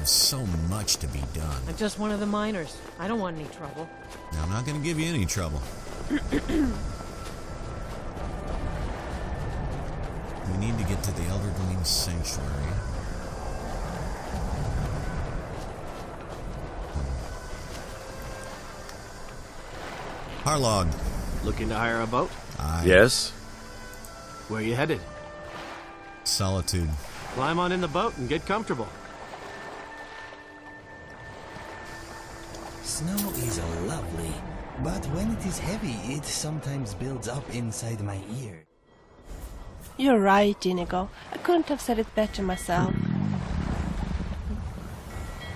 There's so much to be done. I'm just one of the miners. I don't want any trouble. Now, I'm not going to give you any trouble. We need to get to the Elderling Sanctuary. Harlog. Looking to hire a boat? Yes? Where are you headed? Solitude. Climb on in the boat and get comfortable. Snow is lovely, but when it is heavy, it sometimes builds up inside my ear. You're right, Inigo. I couldn't have said it better myself.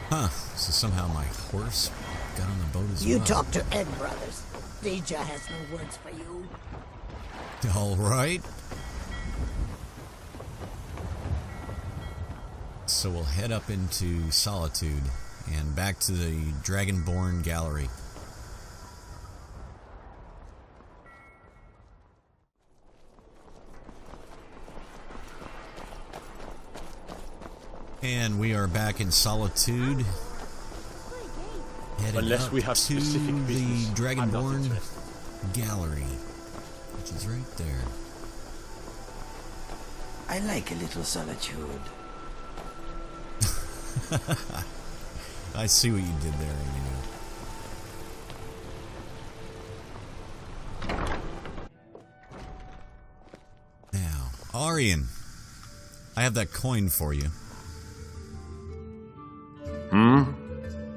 Huh. So somehow my horse got on the boat as well. You talk to Ed Brothers. Deja has no words for you. All right. So we'll head up into Solitude and back to the Dragonborn Gallery. And we are back in Solitude. Headed Unless we have to specific the business, I'm not Dragonborn interested. Gallery, which is right there. I like a little solitude. I see what you did there, Inigo. Now, Auryen, I have that coin for you.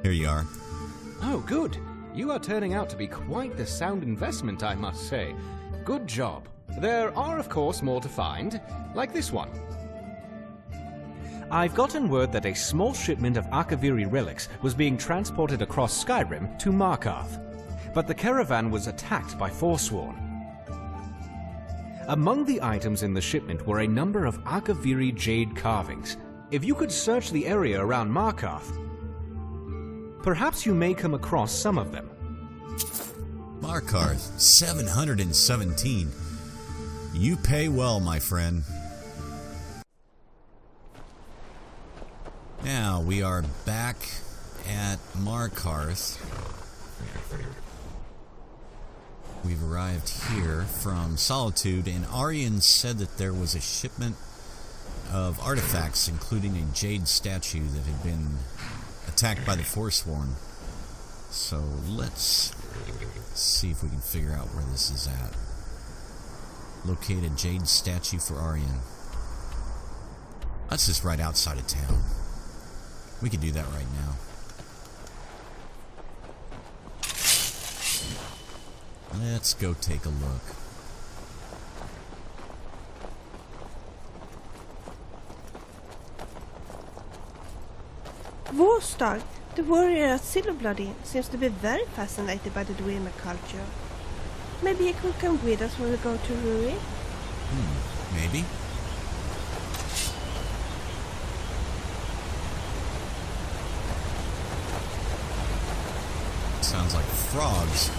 Here you are. Oh, good. You are turning out to be quite the sound investment, I must say. Good job. There are, of course, more to find, like this one. I've gotten word that a small shipment of Akaviri relics was being transported across Skyrim to Markarth, but the caravan was attacked by Forsworn. Among the items in the shipment were a number of Akaviri jade carvings. If you could search the area around Markarth, perhaps you may come across some of them. Markarth, 717. You pay well, my friend. Now, we are back at Markarth. We've arrived here from Solitude, and Auryen said that there was a shipment of artifacts, including a jade statue that had been attacked by the Forsworn. So let's see if we can figure out where this is at. Locate a jade statue for Auryen. That's just right outside of town. We can do that right now. Let's go take a look. Warstag, the warrior at Silverbloody, seems to be very fascinated by the Dwemer culture. Maybe he could come with us when we go to Rui? Maybe. Sounds like frogs.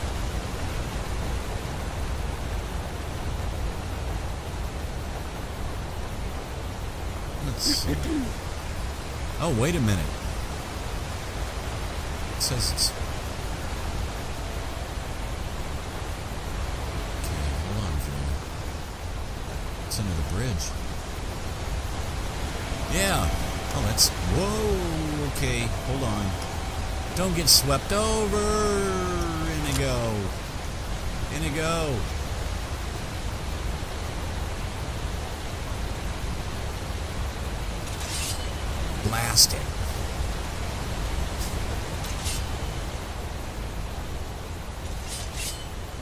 Let's see. Oh, wait a minute. It says it's... Okay, hold on for a minute. It's under the bridge. Yeah. Oh, that's... Whoa. Okay, hold on. Don't get swept over. Inigo. Inigo. Blast it.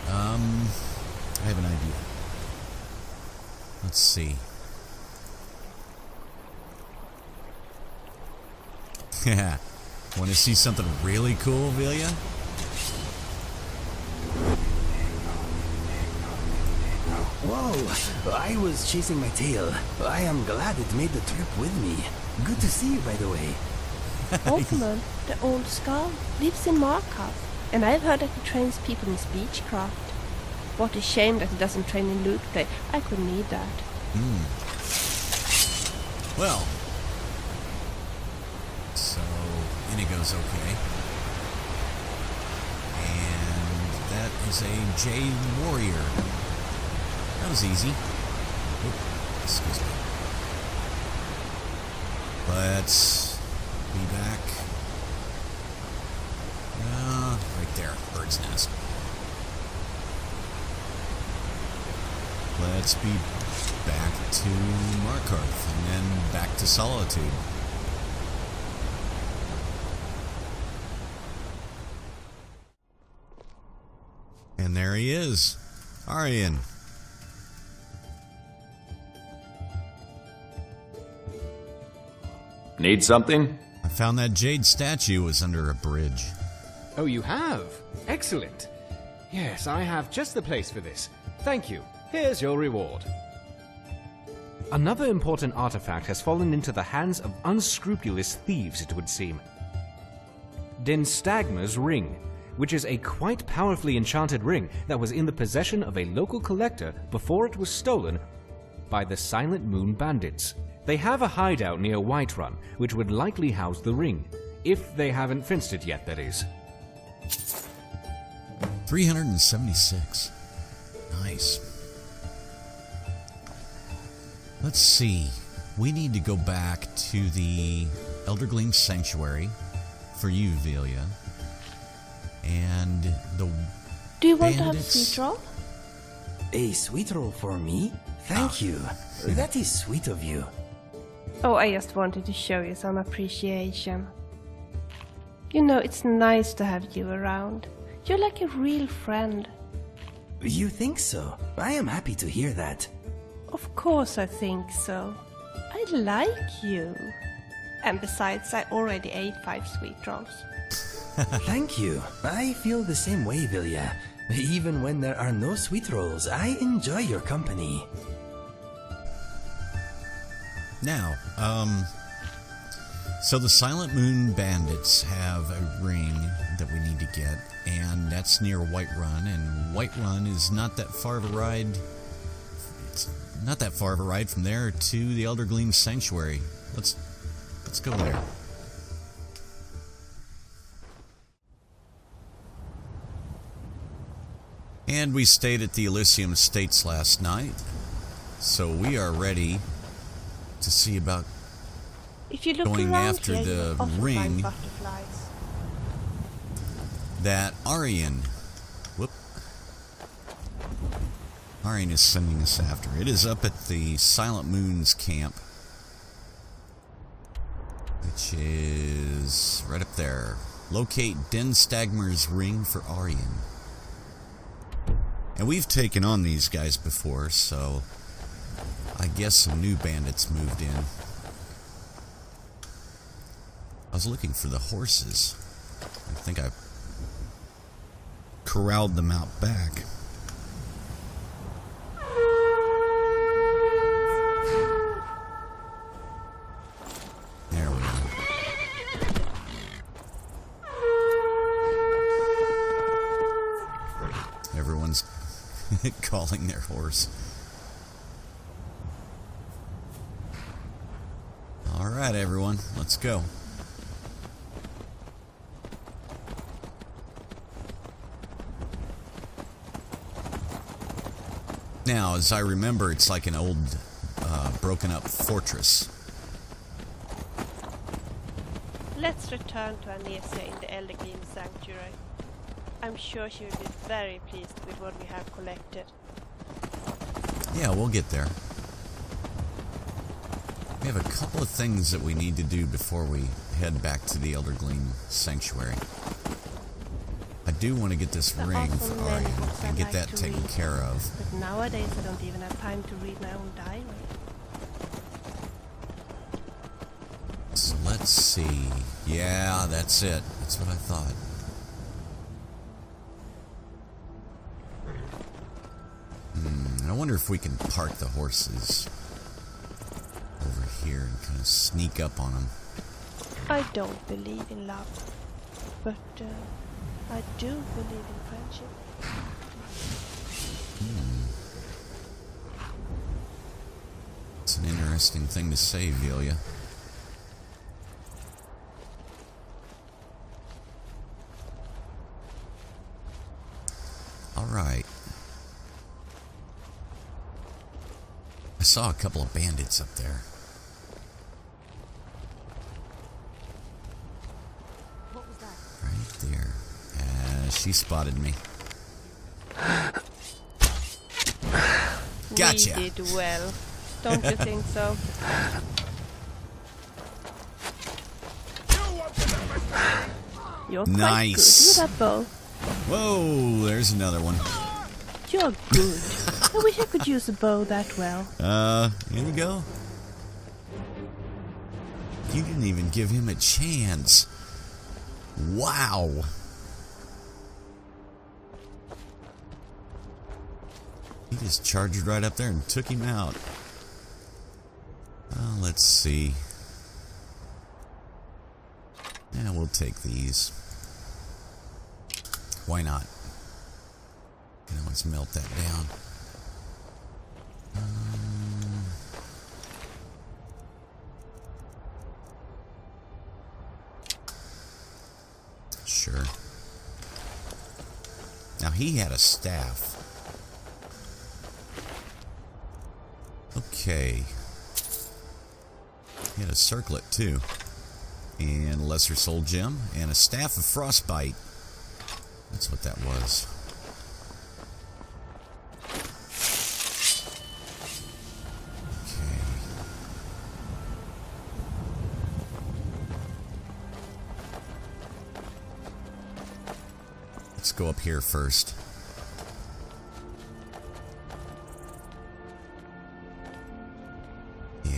I have an idea. Let's see. Yeah. Want to see something really cool, Vilya? Whoa, I was chasing my tail. I am glad it made the trip with me. Good to see you, by the way. Orphan, the old skull, lives in Markarth, and I've heard that he trains people in speechcraft. What a shame that he doesn't train in loot play. I could need that. Well. So, goes okay. And that is a Jade Warrior. That was easy. Oop, excuse me. Let's be back. Right there, bird's nest. Let's be back to Markarth and then back to Solitude. And there he is, Auryen. Need something? I found that jade statue was under a bridge. Oh, you have? Excellent. Yes, I have just the place for this. Thank you. Here's your reward. Another important artifact has fallen into the hands of unscrupulous thieves, it would seem. Denstagma's ring, which is a quite powerfully enchanted ring that was in the possession of a local collector before it was stolen by the Silent Moon bandits. They have a hideout near Whiterun, which would likely house the ring, if they haven't fenced it yet, that is. 376. Nice. Let's see. We need to go back to the Eldergleam Sanctuary for you, Velia. And the Do you want to have a bandits- sweet roll? A sweet roll for me? Thank you. That is sweet of you. Oh, I just wanted to show you some appreciation. You know, it's nice to have you around. You're like a real friend. You think so? I am happy to hear that. Of course I think so. I like you. And besides, I already ate 5 sweet rolls. Thank you. I feel the same way, Vilya. Even when there are no sweet rolls, I enjoy your company. Now, so the Silent Moon bandits have a ring that we need to get, and that's near Whiterun, and Whiterun is not that far of a ride. It's not that far of a ride from there to the Eldergleam Sanctuary. Let's go there. And we stayed at the Elysium Estates last night, so we are ready to see about If you look going around after here, the you'll often ring find butterflies. that Auryen is sending us after. It is up at the Silent Moon's camp, which is right up there. Locate Denstagma's ring for Auryen. And we've taken on these guys before, so I guess some new bandits moved in. I was looking for the horses. I think I corralled them out back. There we go. Everyone's calling their horse. All right, everyone, let's go. Now, as I remember, it's like an old, broken-up fortress. Let's return to Anesia in the Eldergleam Sanctuary. I'm sure she will be very pleased with what we have collected. Yeah, we'll get there. We have a couple of things that we need to do before we head back to the Eldergleam Sanctuary. I do want to get this There are ring so for many Auryen books I and get like that to taken read, care of. But nowadays I don't even have time to read my own diary. So let's see. Yeah, that's it. That's what I thought. I wonder if we can park the horses over here and kind of sneak up on them. I don't believe in love, but I do believe in friendship. It's an interesting thing to say, Velia. Alright. I saw a couple of bandits up there. What was that? Right there. She spotted me. Gotcha. We did well. Don't you think so? You're quite Nice. good with that bow. Whoa, there's another one. You're good. I wish I could use a bow that well. Here we go. You didn't even give him a chance. Wow. He just charged right up there and took him out. Let's see. Yeah, we'll take these. Why not? Can always melt that down. Sure. Now he had a staff. Okay. He had a circlet too. And a lesser soul gem. And a staff of frostbite. That's what that was. Okay. Let's go up here first. Yeah.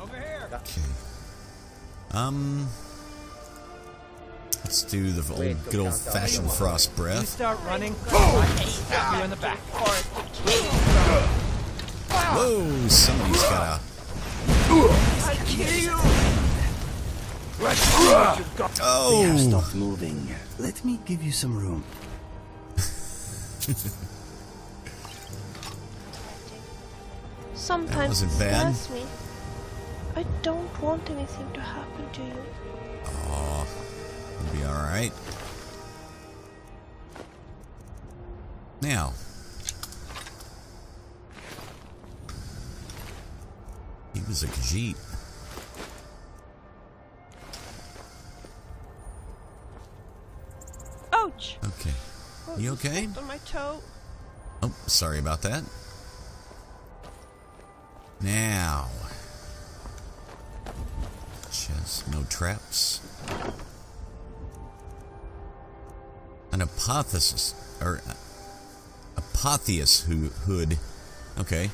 Over here. Okay. Let's do the old good old-fashioned frost You breath. start running. Stab you in the back. Whoa! Somebody's got They have a. stopped moving. Let me give you some room. Sometimes That wasn't it bad. scares me. I don't want anything to happen to you. Oh, it'll be all right. Now, he was a Khajiit. Ouch! Okay. Oh, You okay? stepped on my toe. Oh, sorry about that. Now, chest, no traps. An apotheosis, or apotheos hood. Okay.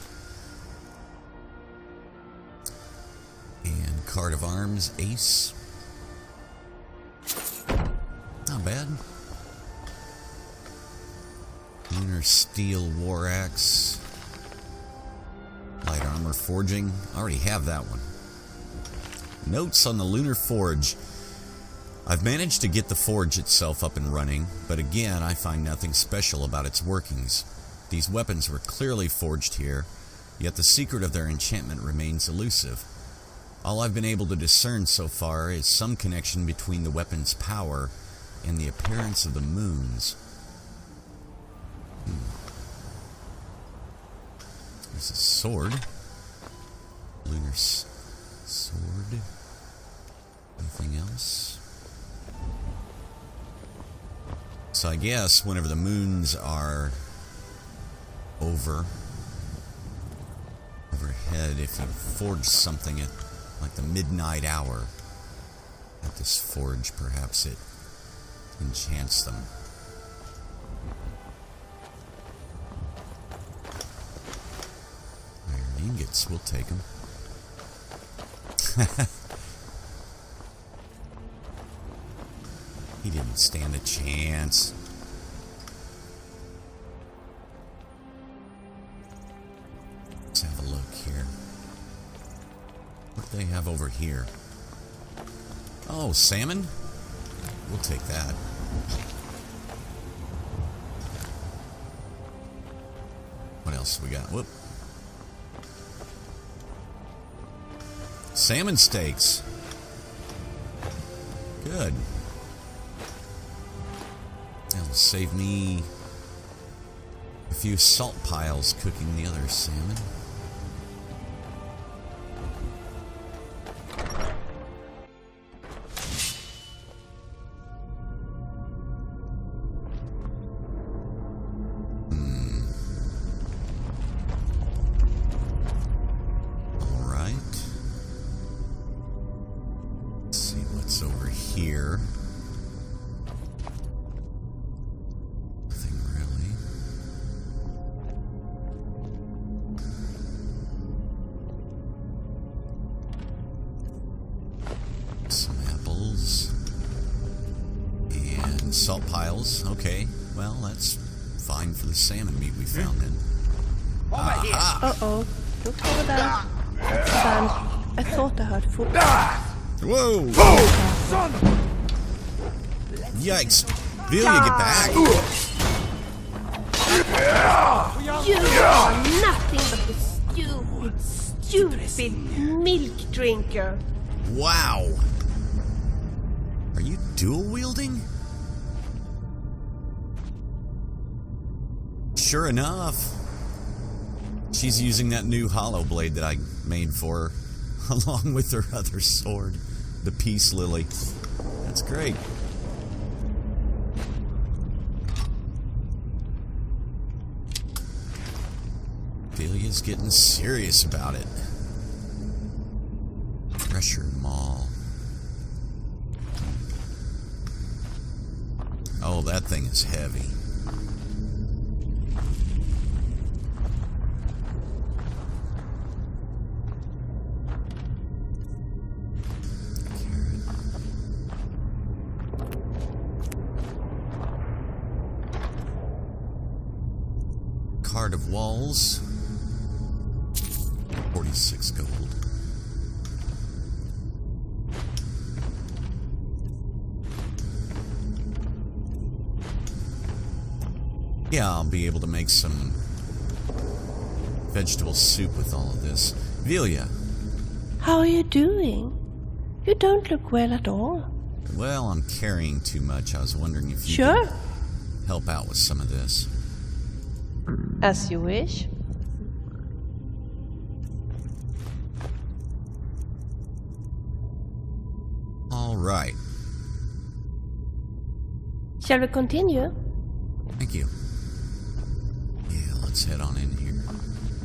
And card of arms, ace. Not bad. Lunar steel war axe. Light armor forging. Already have that one. Notes on the lunar forge. I've managed to get the forge itself up and running, but again, I find nothing special about its workings. These weapons were clearly forged here, yet the secret of their enchantment remains elusive. All I've been able to discern so far is some connection between the weapon's power and the appearance of the moons. There's a sword. Lunar sword. Anything else? So I guess whenever the moons are overhead, if you forge something at like the midnight hour at this forge, perhaps it enchants them. Iron ingots, we'll take them. He didn't stand a chance. Let's have a look here. What do they have over here? Oh, salmon? We'll take that. What else we got? Whoop. Salmon steaks. Good. Save me a few salt piles cooking the other salmon. Here. Nothing really. Some apples. And salt piles. Okay, well, that's fine for the salmon meat we found then. Uh-oh. Look over there. That's bad. I thought I heard footsteps. Whoa! Yikes! Vilya, get back! You are nothing but a stupid milk drinker. Wow! Are you dual wielding? Sure enough. She's using that new hollow blade that I made for her, along with her other sword, the Peace Lily. That's great. Vilya's getting serious about it. Pressure Maul. Oh, that thing is heavy. Card of Walls. 46 gold. Yeah, I'll be able to make some vegetable soup with all of this. Vilya. How are you doing? You don't look well at all. Well, I'm carrying too much. I was wondering if you Sure. could help out with some of this. As you wish. All right. Shall we continue? Thank you. Yeah, let's head on in here.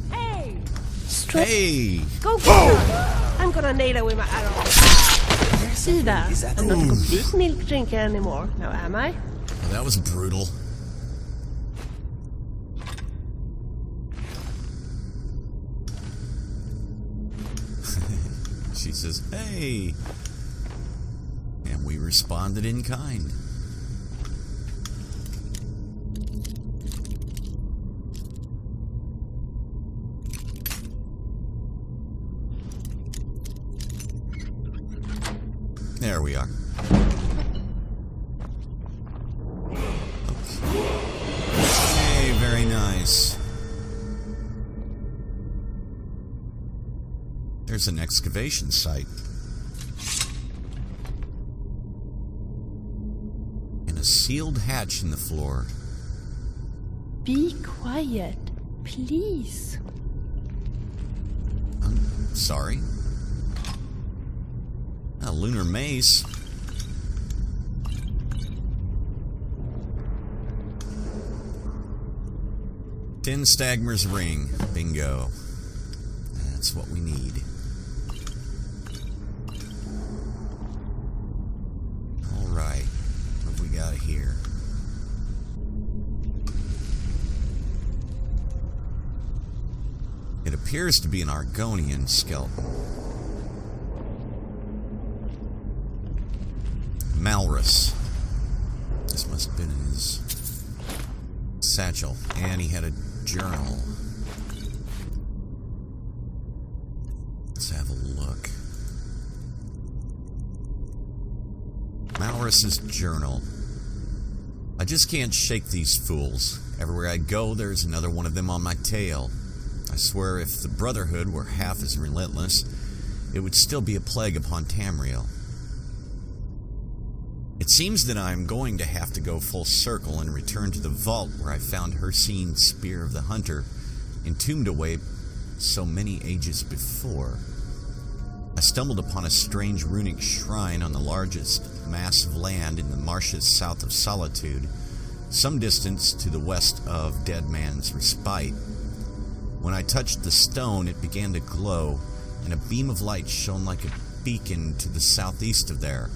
Hey! Straight. Hey! Go for her! I'm gonna nail her with my arrow. See that? I'm not a complete milk drinker anymore, now am I? Well, that was brutal. She says, hey! And we responded in kind. There we are. Okay, very nice. There's an excavation site. And a sealed hatch in the floor. Be quiet, please. I'm sorry. A lunar mace. Tin Stagmer's ring. Bingo. That's what we need. Alright. What have we got here? It appears to be an Argonian skeleton. Malrus. This must have been in his satchel. And he had a journal. Let's have a look. Malrus's journal. I just can't shake these fools. Everywhere I go, there's another one of them on my tail. I swear if the Brotherhood were half as relentless, it would still be a plague upon Tamriel. It seems that I'm going to have to go full circle and return to the vault where I found Hircine's Spear of the Hunter, entombed away so many ages before. I stumbled upon a strange runic shrine on the largest mass of land in the marshes south of Solitude, some distance to the west of Dead Man's Respite. When I touched the stone, it began to glow, and a beam of light shone like a beacon to the southeast of there.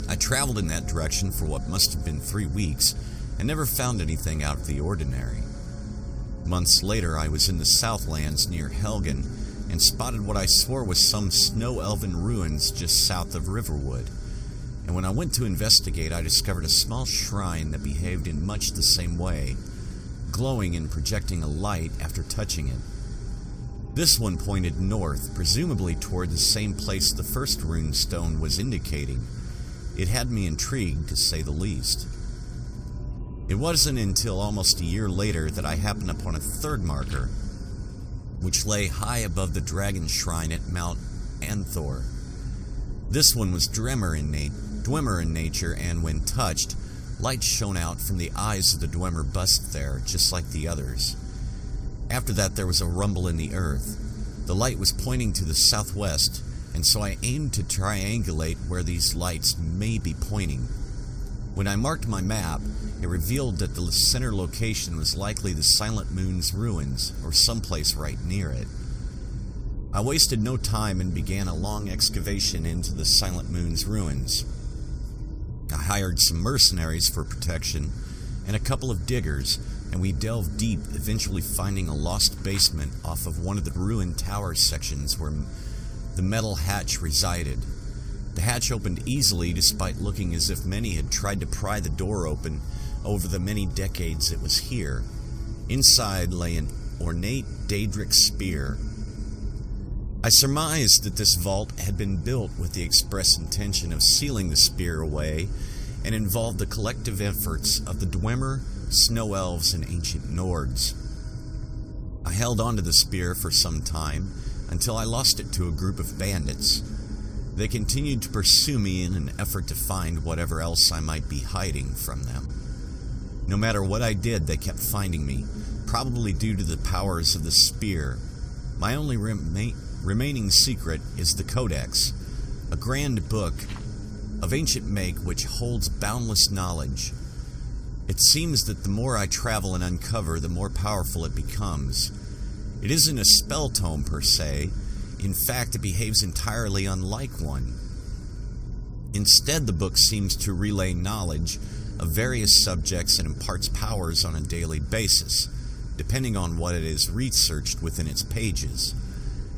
I traveled in that direction for what must have been 3 weeks, and never found anything out of the ordinary. Months later, I was in the Southlands near Helgen, and spotted what I swore was some snow-elven ruins just south of Riverwood. And when I went to investigate, I discovered a small shrine that behaved in much the same way, glowing and projecting a light after touching it. This one pointed north, presumably toward the same place the first rune stone was indicating. It had me intrigued, to say the least. It wasn't until almost a year later that I happened upon a third marker, which lay high above the dragon shrine at Mount Anthor. This one was Dwemer in nature, and when touched, light shone out from the eyes of the Dwemer bust there, just like the others. After that, there was a rumble in the earth. The light was pointing to the southwest, and so I aimed to triangulate where these lights may be pointing. When I marked my map, it revealed that the center location was likely the Silent Moon's ruins, or someplace right near it. I wasted no time and began a long excavation into the Silent Moon's ruins. I hired some mercenaries for protection, and a couple of diggers, and we delved deep, eventually finding a lost basement off of one of the ruined tower sections where the metal hatch resided. The hatch opened easily despite looking as if many had tried to pry the door open over the many decades it was here. Inside lay an ornate Daedric spear. I surmised that this vault had been built with the express intention of sealing the spear away and involved the collective efforts of the Dwemer, Snow Elves, and Ancient Nords. I held onto the spear for some time until I lost it to a group of bandits. They continued to pursue me in an effort to find whatever else I might be hiding from them. No matter what I did, they kept finding me, probably due to the powers of the spear. My only remaining secret is the Codex, a grand book of ancient make which holds boundless knowledge. It seems that the more I travel and uncover, the more powerful it becomes. It isn't a spell tome per se. In fact, it behaves entirely unlike one. Instead, the book seems to relay knowledge of various subjects and imparts powers on a daily basis, depending on what it is researched within its pages.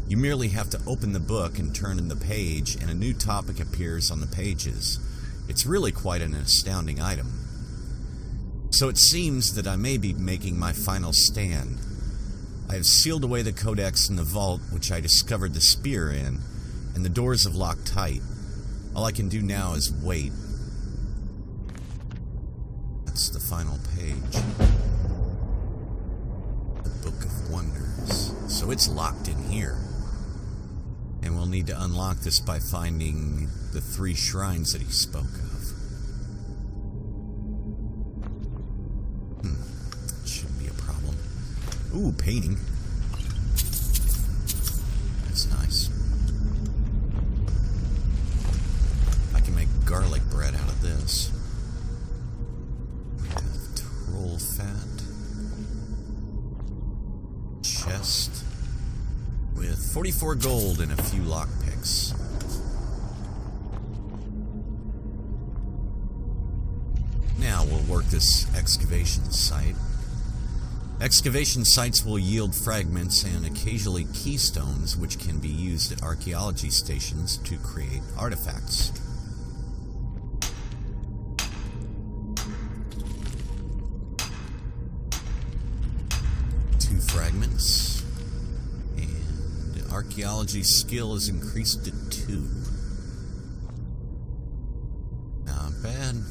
You merely have to open the book and turn in the page, and a new topic appears on the pages. It's really quite an astounding item. So it seems that I may be making my final stand. I have sealed away the Codex in the vault which I discovered the spear in, and the doors have locked tight. All I can do now is wait. That's the final page. The Book of Wonders. So it's locked in here. And we'll need to unlock this by finding the 3 shrines that he spoke of. Shouldn't be a problem. Ooh, painting. That's nice. I can make garlic bread out of this. We have troll fat. Chest. With 44 gold and a few lockpicks. Now we'll work this excavation site. Excavation sites will yield fragments and occasionally keystones which can be used at archaeology stations to create artifacts. Two fragments. And archaeology skill is increased to 2. Not bad.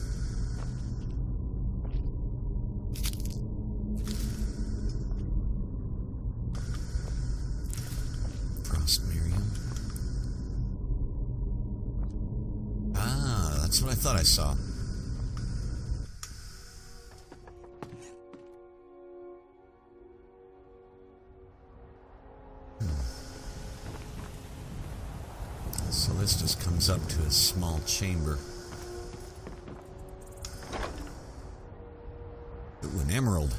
That's what I thought I saw. So this just comes up to a small chamber. Ooh, an emerald.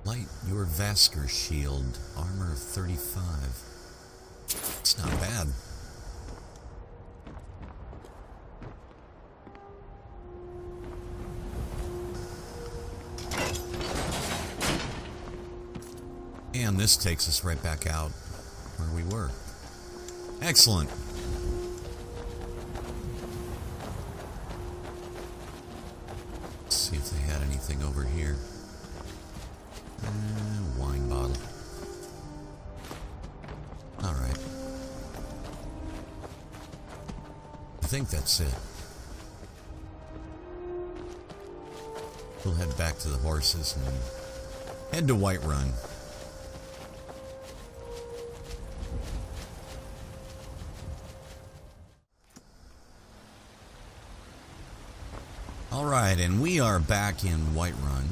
Light your Vasker shield. Armor of 35. It's not bad. And this takes us right back out where we were. Excellent. Let's see if they had anything over here. Wine bottle. Alright. I think that's it. We'll head back to the horses and head to Whiterun. Alright, and we are back in Whiterun.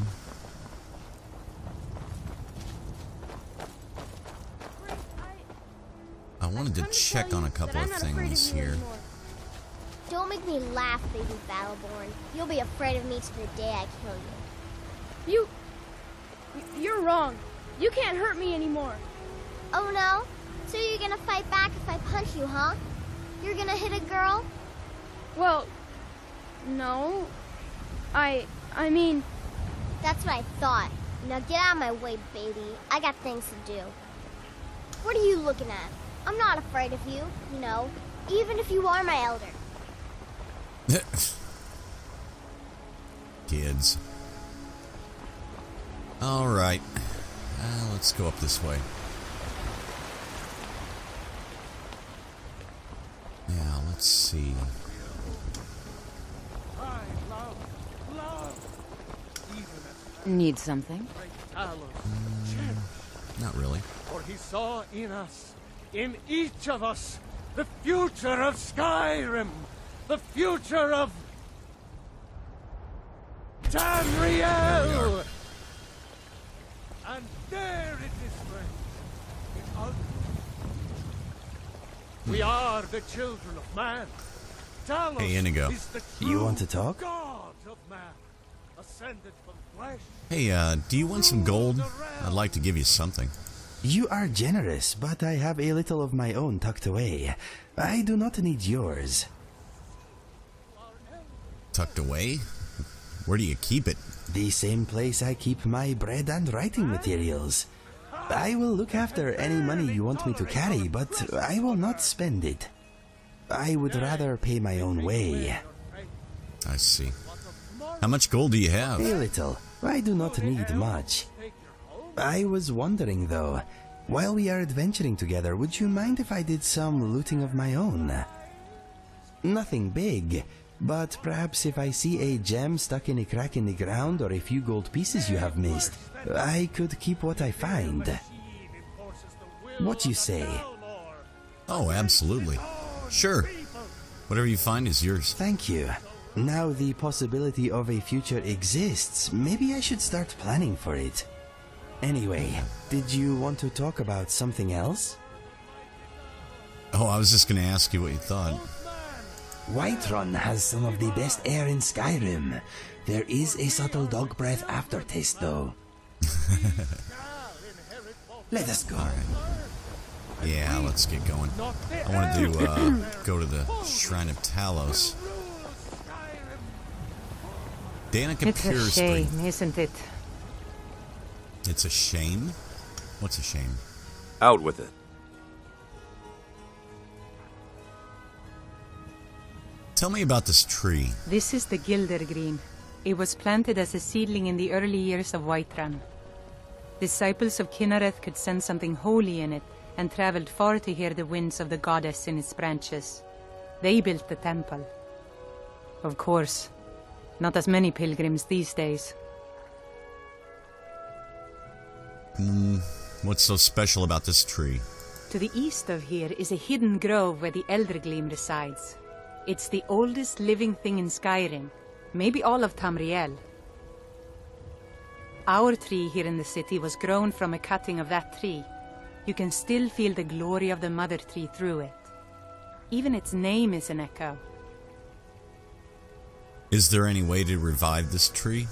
I wanted to check on a couple of things here. Don't make me laugh, baby Battleborn. You'll be afraid of me to the day I kill you. You're wrong. You can't hurt me anymore. Oh no? So you're gonna fight back if I punch you, huh? You're gonna hit a girl? Well, no. I mean... That's what I thought. Now get out of my way, baby. I got things to do. What are you looking at? I'm not afraid of you, you know, even if you are my elder. Kids. Alright. Let's go up this way. Now, let's see. Need something? Not really. For he saw in us, in each of us, the future of Skyrim, the future of Tamriel. And there it is, friend. In us. We are the children of man. Talos Hey, Inigo. is the true You want to talk? God of man, ascended from flesh. Hey, do you want some gold? I'd like to give you something. You are generous, but I have a little of my own tucked away. I do not need yours. Tucked away? Where do you keep it? The same place I keep my bread and writing materials. I will look after any money you want me to carry, but I will not spend it. I would rather pay my own way. I see. How much gold do you have? A little. I do not need much. I was wondering though, while we are adventuring together, would you mind if I did some looting of my own? Nothing big, but perhaps if I see a gem stuck in a crack in the ground or a few gold pieces you have missed, I could keep what I find. What you say? Oh, absolutely. Sure. Whatever you find is yours. Thank you. Now the possibility of a future exists, maybe I should start planning for it. Anyway, did you want to talk about something else? Oh, I was just going to ask you what you thought. Whiterun has some of the best air in Skyrim. There is a subtle dog breath aftertaste, though. Let us go. Yeah, let's get going. I wanted to go to the Shrine of Talos. Danica It's a Spring. shame, isn't it? It's a shame? What's a shame? Out with it. Tell me about this tree. This is the Gildergreen. It was planted as a seedling in the early years of Whiterun. Disciples of Kinnareth could sense something holy in it and traveled far to hear the winds of the goddess in its branches. They built the temple. Of course, not as many pilgrims these days. What's so special about this tree? To the east of here is a hidden grove where the Elder Gleam resides. It's the oldest living thing in Skyrim. Maybe all of Tamriel. Our tree here in the city was grown from a cutting of that tree. You can still feel the glory of the mother tree through it. Even its name is an echo. Is there any way to revive this tree?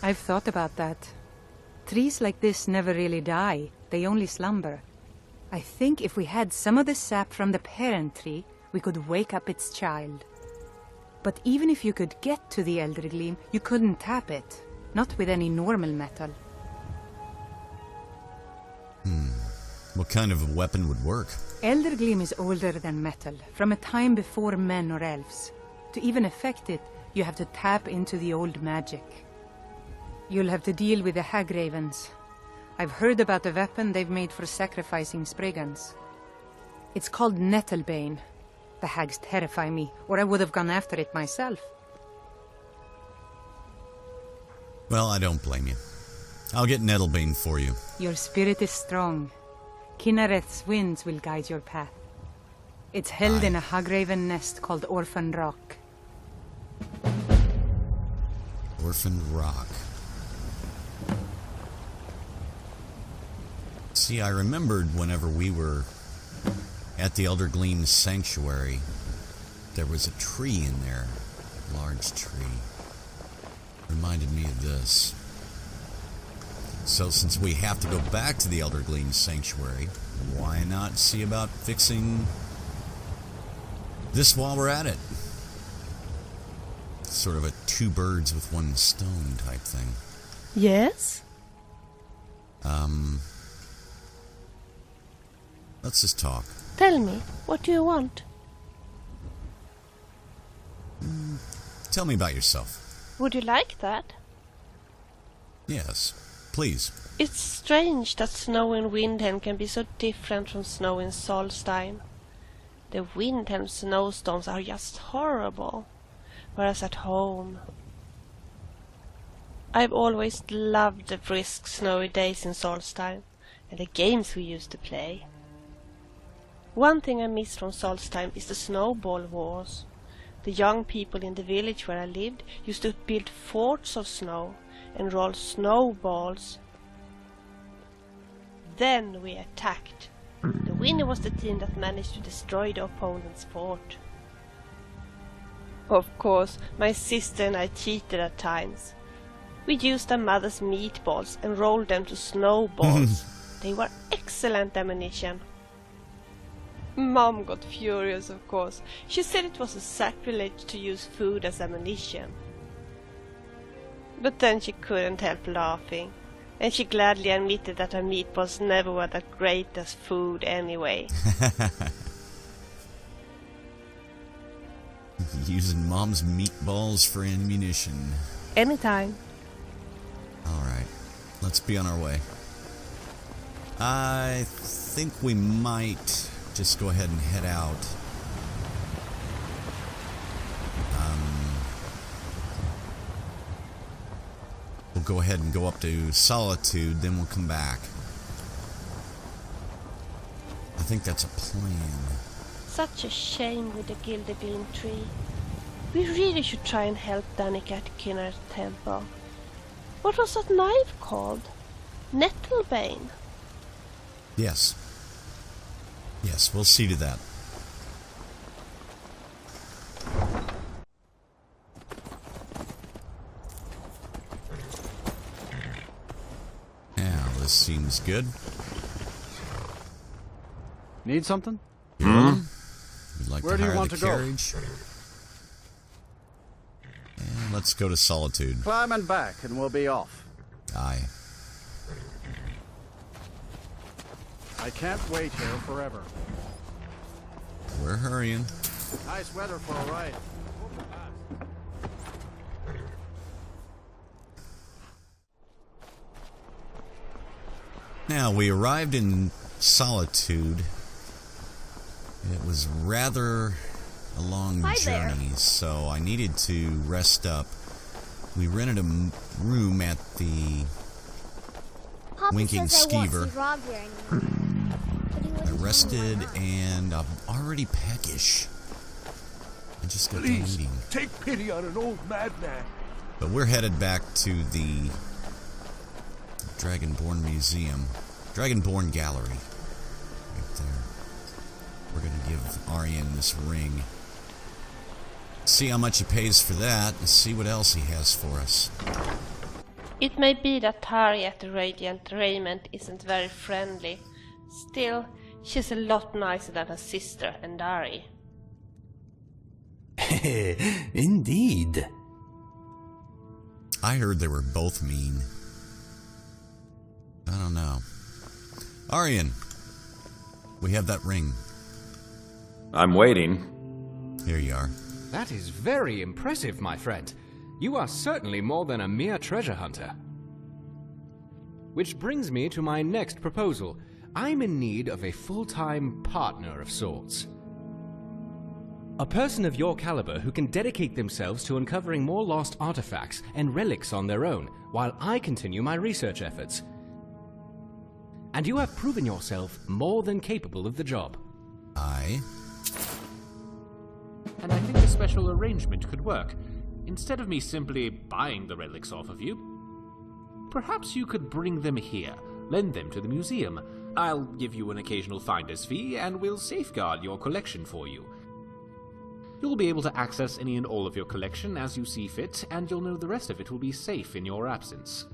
I've thought about that. Trees like this never really die. They only slumber. I think if we had some of the sap from the parent tree, we could wake up its child. But even if you could get to the Elder Gleam, you couldn't tap it. Not with any normal metal. What kind of a weapon would work? Elder Gleam is older than metal, from a time before men or elves. To even affect it, you have to tap into the old magic. You'll have to deal with the hag ravens. I've heard about a weapon they've made for sacrificing Spriggans. It's called Nettlebane. The hags terrify me, or I would have gone after it myself. Well, I don't blame you. I'll get Nettlebane for you. Your spirit is strong. Kinnereth's winds will guide your path. It's held in a hagraven nest called Orphan Rock. Orphan Rock. See, I remembered whenever we were at the Elder Gleam Sanctuary, there was a tree in there. A large tree. Reminded me of this. So since we have to go back to the Elder Gleam Sanctuary, why not see about fixing this while we're at it? Sort of a two birds with one stone type thing. Yes? Let's just talk. Tell me, what do you want? Tell me about yourself. Would you like that? Yes, please. It's strange that snow in Windhelm can be so different from snow in Solstheim. The Windhelm snowstorms are just horrible, whereas at home... I've always loved the brisk snowy days in Solstheim, and the games we used to play. One thing I miss from Solstheim is the snowball wars. The young people in the village where I lived used to build forts of snow and roll snowballs. Then we attacked. The winner was the team that managed to destroy the opponent's fort. Of course, my sister and I cheated at times. We used our mother's meatballs and rolled them to snowballs. They were excellent ammunition. Mom got furious, of course. She said it was a sacrilege to use food as ammunition. But then she couldn't help laughing, and she gladly admitted that her meatballs never were that great as food anyway. Using Mom's meatballs for ammunition. Anytime. Alright, let's be on our way. I think we might just go ahead and head out. We'll go ahead and go up to Solitude, then we'll come back. I think that's a plan. Such a shame with the Gildergrim tree. We really should try and help Danica at Kinnereth Temple. What was that knife called? Nettlebane? Yes. Yes, we'll see to that. Now, this seems good. Need something? Yeah. We'd like Where to do you hire want the to go? carriage. And let's go to Solitude. Climb and back, and we'll be off. Aye. I can't wait here forever. We're hurrying. Nice weather for a ride. Now, we arrived in Solitude. It was rather a long journey, so I needed to rest up. We rented a room at the Papa Winking says I won't Skeever. see Rob here anymore. But he I wasn't rested, around. and I'm already peckish. I just got done Please, eating. take pity on an old madman. But we're headed back to the Dragonborn Museum. Dragonborn Gallery. Right there. We're going to give Auryen this ring. See how much he pays for that, and see what else he has for us. It may be that Tari at the Radiant Raiment isn't very friendly. Still, she's a lot nicer than her sister and Dari. Indeed. I heard they were both mean. I don't know. Auryen, we have that ring. I'm waiting. Here you are. That is very impressive, my friend. You are certainly more than a mere treasure hunter. Which brings me to my next proposal. I'm in need of a full-time partner of sorts. A person of your caliber who can dedicate themselves to uncovering more lost artifacts and relics on their own, while I continue my research efforts. And you have proven yourself more than capable of the job. Aye. And I think a special arrangement could work. Instead of me simply buying the relics off of you, perhaps you could bring them here, lend them to the museum. I'll give you an occasional finder's fee, and we'll safeguard your collection for you. You'll be able to access any and all of your collection as you see fit, and you'll know the rest of it will be safe in your absence.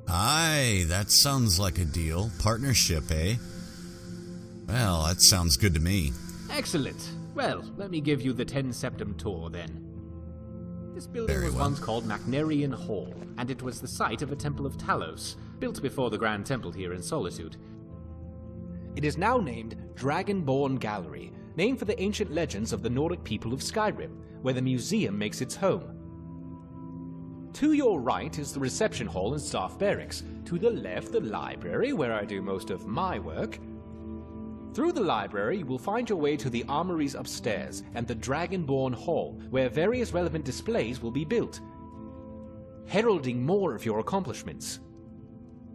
Aye, that sounds like a deal. Partnership, eh? Well, that sounds good to me. Excellent. Well, let me give you the 10 Septim tour then. This building Very was well. once called Macnarian Hall, and it was the site of a temple of Talos, built before the Grand Temple here in Solitude. It is now named Dragonborn Gallery, named for the ancient legends of the Nordic people of Skyrim, where the museum makes its home. To your right is the reception hall and staff barracks. To the left, the library, where I do most of my work. Through the library, you will find your way to the armories upstairs and the Dragonborn Hall, where various relevant displays will be built, heralding more of your accomplishments.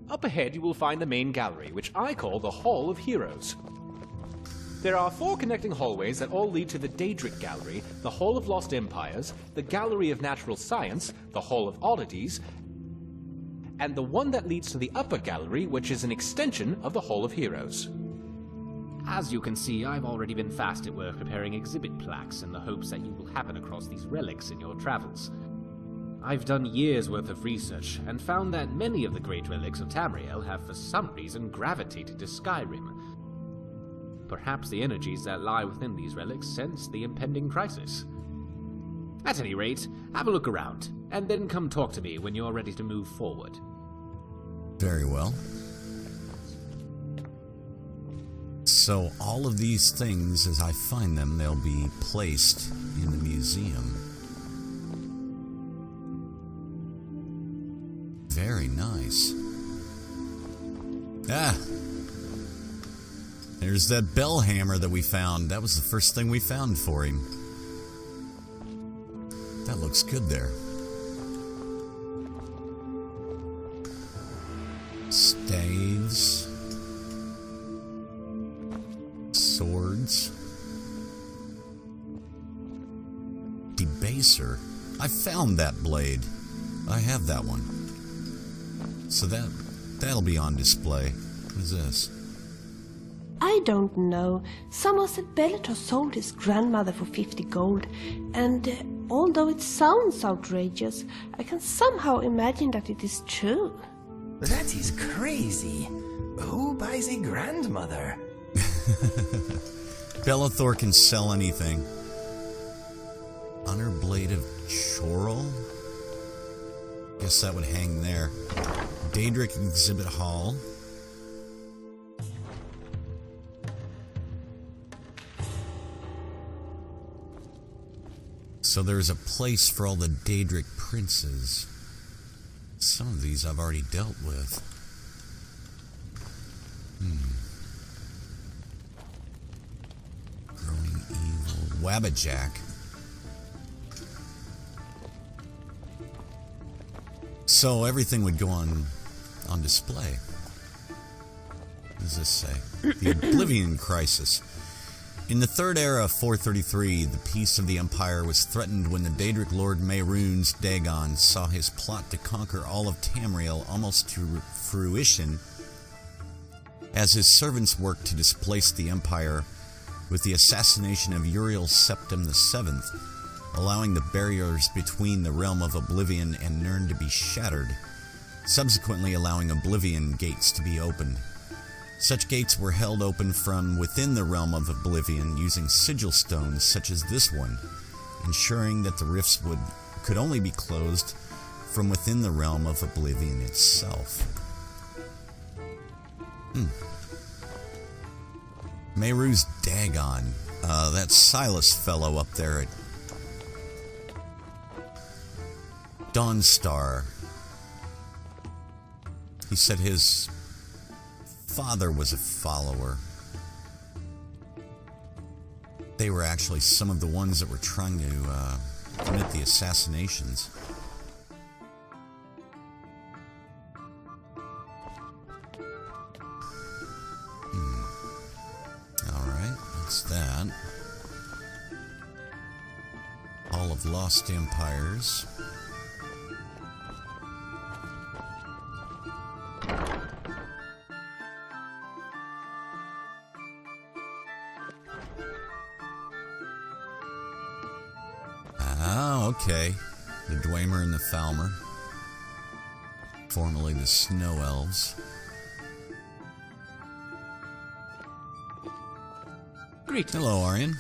Up ahead, you will find the main gallery, which I call the Hall of Heroes. There are 4 connecting hallways that all lead to the Daedric Gallery, the Hall of Lost Empires, the Gallery of Natural Science, the Hall of Oddities, and the one that leads to the Upper Gallery, which is an extension of the Hall of Heroes. As you can see, I've already been fast at work preparing exhibit plaques in the hopes that you will happen across these relics in your travels. I've done years' worth of research and found that many of the great relics of Tamriel have for some reason gravitated to Skyrim. Perhaps the energies that lie within these relics sense the impending crisis. At any rate, have a look around, and then come talk to me when you're ready to move forward. Very well. So all of these things, as I find them, they'll be placed in the museum. Very nice. Ah! There's that bell hammer that we found. That was the first thing we found for him. That looks good there. Staves. Swords. Debaser. I found that blade. I have that one. So that'll be on display. What is this? I don't know. Someone said Bellator sold his grandmother for 50 gold, and although it sounds outrageous, I can somehow imagine that it is true. That is crazy. Who buys a grandmother? Bellathor can sell anything. Honor Blade of Chorrol? Guess that would hang there. Daedric Exhibit Hall. So there's a place for all the Daedric princes. Some of these I've already dealt with. Growing Evil. Wabbajack. So everything would go on display. What does this say? The Oblivion Crisis. In the Third Era of 433, the peace of the Empire was threatened when the Daedric Lord Mehrunes Dagon saw his plot to conquer all of Tamriel almost to fruition as his servants worked to displace the Empire with the assassination of Uriel Septim VII, allowing the barriers between the realm of Oblivion and Nirn to be shattered, subsequently allowing Oblivion gates to be opened. Such gates were held open from within the realm of Oblivion using sigil stones such as this one, ensuring that the rifts could only be closed from within the realm of Oblivion itself. Mehrunes Dagon, that Silas fellow up there at Dawnstar. He said his father was a follower. They were actually some of the ones that were trying to commit the assassinations. Alright, that's that. Hall of Lost Empires. Okay, the Dwemer and the Falmer, formerly the Snow Elves. Great. Hello, Auryen.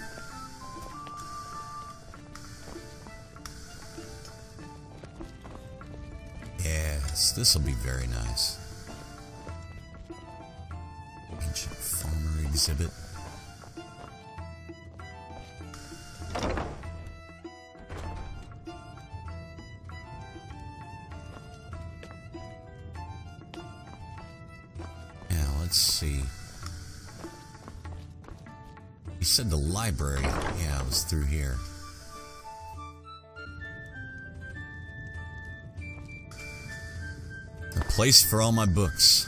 Yes, this will be very nice. Ancient Farmer exhibit. Let's see. He said the library. Yeah, it was through here. A place for all my books.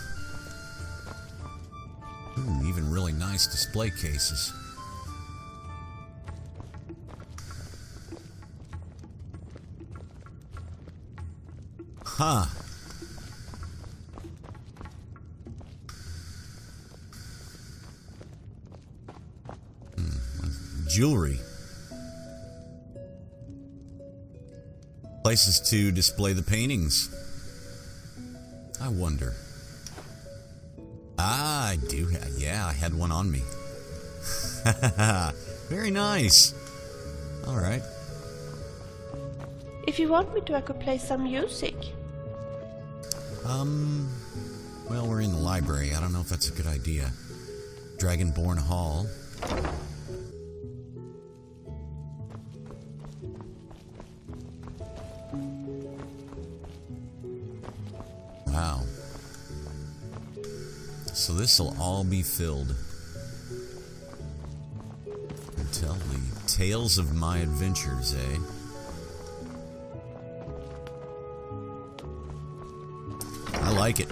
Ooh, even really nice display cases. Huh. Jewelry. Places to display the paintings. I wonder. Ah, I do. Yeah, I had one on me. Very nice. All right. If you want me to, I could play some music. Well, we're in the library. I don't know if that's a good idea. Dragonborn Hall. Wow. So this will all be filled until the tales of my adventures, eh? I like it.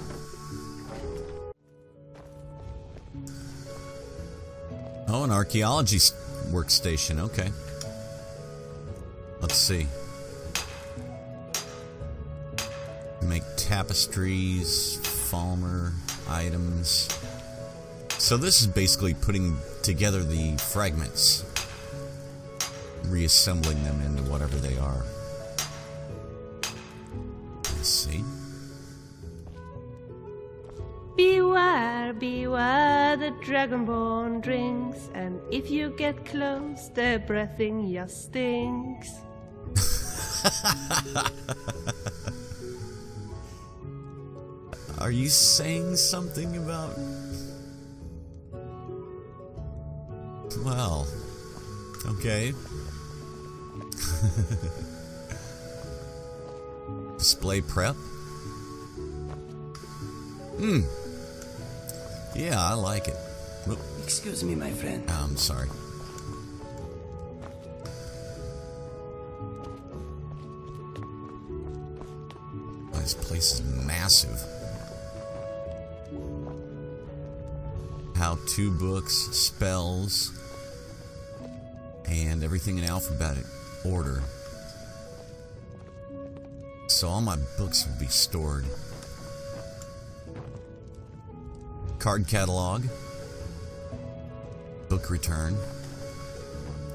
Oh, an archaeology workstation. Okay. Let's see. Make tapestries, Falmer items. So this is basically putting together the fragments, reassembling them into whatever they are. Let's see. Beware, beware the Dragonborn drinks, and if you get close, their breathing just stinks. Are you saying something about... Well, okay. Display prep? Yeah, I like it. Whoop. Excuse me, my friend. I'm sorry. This place is massive. How-to books, spells, And everything in alphabetic order. So all my books will be stored. Card catalog. Book return.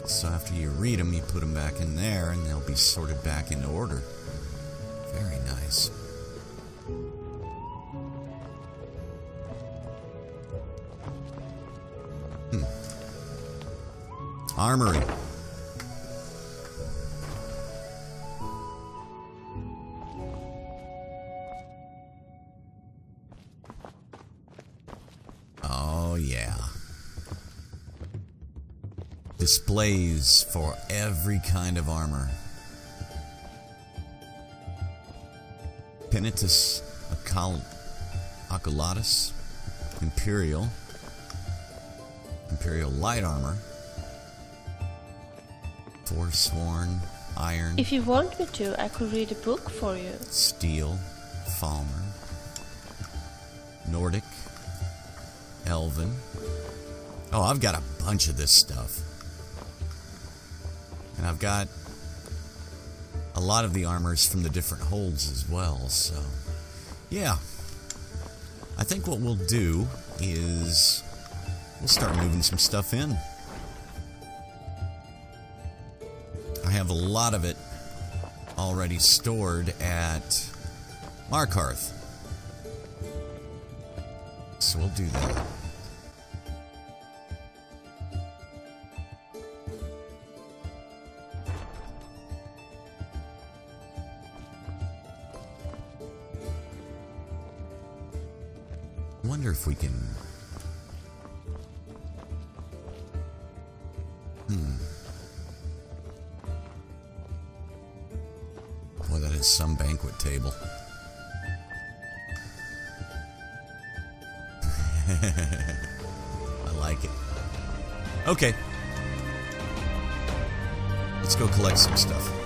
So after you read them, you put them back in there and they'll be sorted back into order. Very nice. Armory. Oh, yeah. Displays for every kind of armor. Penitus Oculatus. Imperial light armor. Forsworn, iron. If you want me to, I could read a book for you. Steel, Falmer, Nordic, Elven. Oh, I've got a bunch of this stuff. And I've got a lot of the armors from the different holds as well, so... yeah. I think what we'll do is... we'll start moving some stuff in. I have a lot of it already stored at Markarth. So we'll do that. I wonder if we can... Boy, that is some banquet table. I like it. Okay. Let's go collect some stuff.